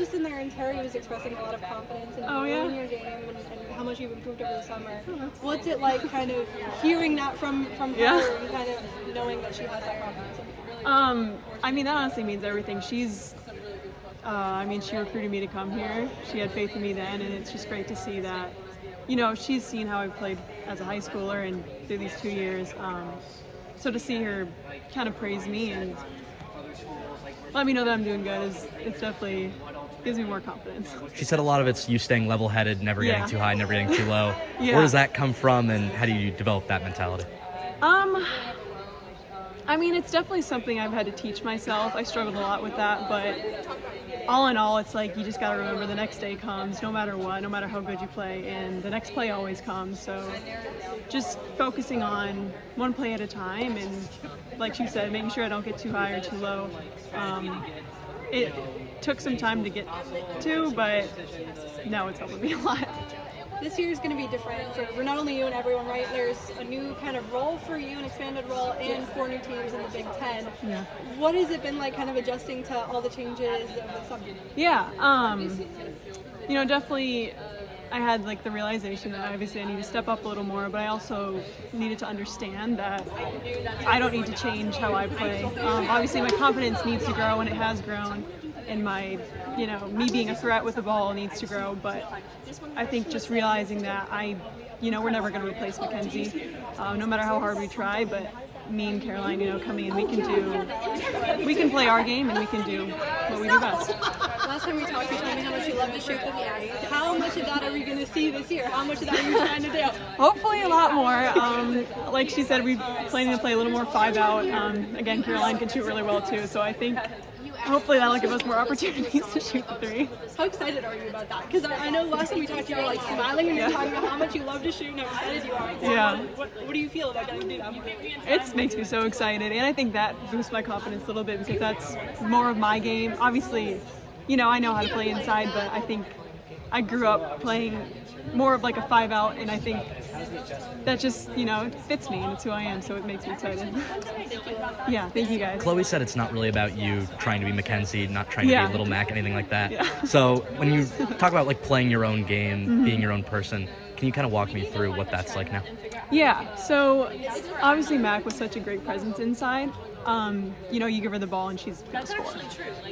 just in there, and Terry was expressing a lot of confidence in your game and how much you've improved over the summer. What's it like, kind of hearing that from her and kind of knowing that she has that confidence? I mean, that honestly means everything. She's, she recruited me to come here. She had faith in me then, and it's just great to see that. She's seen how I've played as a high schooler and through these 2 years. So to see her kind of praise me and let me know that I'm doing good it's definitely gives me more confidence. She said a lot of it's you staying level-headed, never getting too high, never getting too low. Where does that come from, and how do you develop that mentality? It's definitely something I've had to teach myself. I struggled a lot with that, but all in all, it's like you just got to remember the next day comes no matter what, no matter how good you play, and the next play always comes. So just focusing on one play at a time, and like she said, making sure I don't get too high or too low. It took some time to get to, but now it's helping me a lot. This year is going to be different for not only you and everyone, right? There's a new kind of role for you, an expanded role, and 4 new teams in the Big Ten. Yeah. What has it been like, kind of adjusting to all the changes of the summer? Yeah. Definitely I had like the realization that obviously I need to step up a little more, but I also needed to understand that I don't need to change how I play. Obviously my confidence needs to grow, and it has grown, and my, me being a threat with the ball needs to grow, but I think just realizing that we're never going to replace Mackenzie, no matter how hard we try, but me and Caroline, coming in, we can play our game, and we can do what we do best. Last time we talked, you told me how much you love to shoot the three. How much of that are we going to see this year? How much of that are you trying to do? Hopefully a lot more. Like she said, we're planning to play a little more 5-out. Again, Caroline can shoot really well too, so I think hopefully that'll give us more opportunities to shoot the three. How excited are you about that? Because I know last time we talked, you were like smiling and you were talking about how much you love to shoot and how excited you are. So what do you feel about getting to do that? It makes me so excited, and I think that boosts my confidence a little bit because that's more of my game. Obviously, I know how to play inside, but I think I grew up playing more of like a 5-out, and I think that just, it fits me and it's who I am, so it makes me excited. Yeah, thank you guys. Chloe said it's not really about you trying to be Mackenzie, not trying to be Little Mac, anything like that. Yeah. So when you talk about like playing your own game, being your own person, can you kind of walk me through what that's like now? Yeah, so obviously Mac was such a great presence inside. You give her the ball and she's going to score.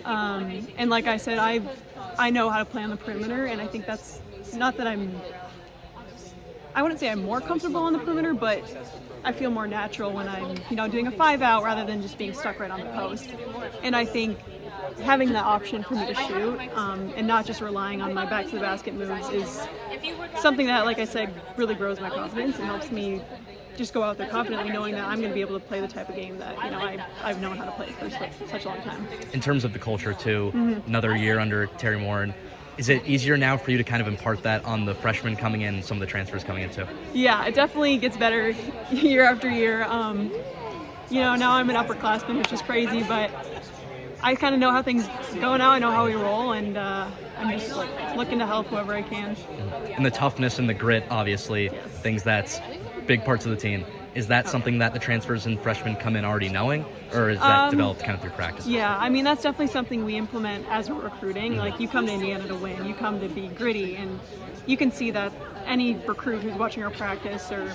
And like I said, I know how to play on the perimeter, and I think that's not that I wouldn't say I'm more comfortable on the perimeter, but I feel more natural when I'm, doing a 5-out rather than just being stuck right on the post. And I think having that option for me to shoot and not just relying on my back to the basket moves is something that, like I said, really grows my confidence and helps me just go out there confidently knowing that I'm going to be able to play the type of game that, I've known how to play for such a long time. In terms of the culture too, another year under Terry Moore, is it easier now for you to kind of impart that on the freshmen coming in, some of the transfers coming in too? Yeah, it definitely gets better year after year. Now I'm an upperclassman, which is crazy, but I kind of know how things go now. I know how we roll, and I'm just looking to help whoever I can. And the toughness and the grit, obviously, things that's big parts of the team. Is that something that the transfers and freshmen come in already knowing, or is that developed kind of through practice? Yeah, that's definitely something we implement as we're recruiting. Like, you come to Indiana to win, you come to be gritty, and you can see that any recruit who's watching our practice or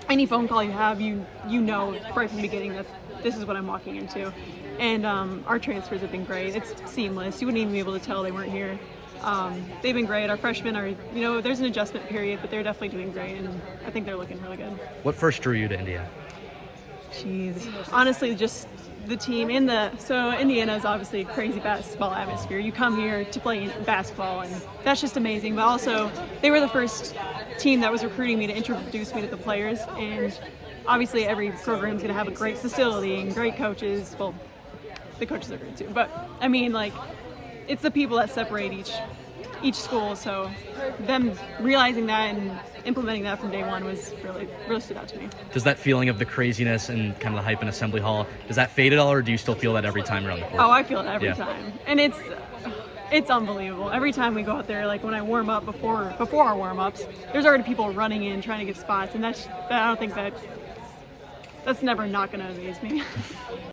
any phone call you have, you know right from the beginning that this is what I'm walking into. And our transfers have been great. It's seamless. You wouldn't even be able to tell they weren't here. They've been great. Our freshmen are, there's an adjustment period, but they're definitely doing great, and I think they're looking really good. What first drew you to Indiana? Jeez. Honestly, just the team. So Indiana is obviously a crazy basketball atmosphere. You come here to play basketball, and that's just amazing. But also, they were the first team that was recruiting me to introduce me to the players, and obviously every program is going to have a great facility and great coaches. Well, the coaches are great too, but it's the people that separate each school, so them realizing that and implementing that from day one was really stood out to me. Does that feeling of the craziness and kind of the hype in Assembly Hall, does that fade at all, or do you still feel that every time you're on the court? Oh, I feel it every time. And it's unbelievable. Every time we go out there, like when I warm up before our warm-ups, there's already people running in trying to get spots, and I don't think that's never not going to amaze me.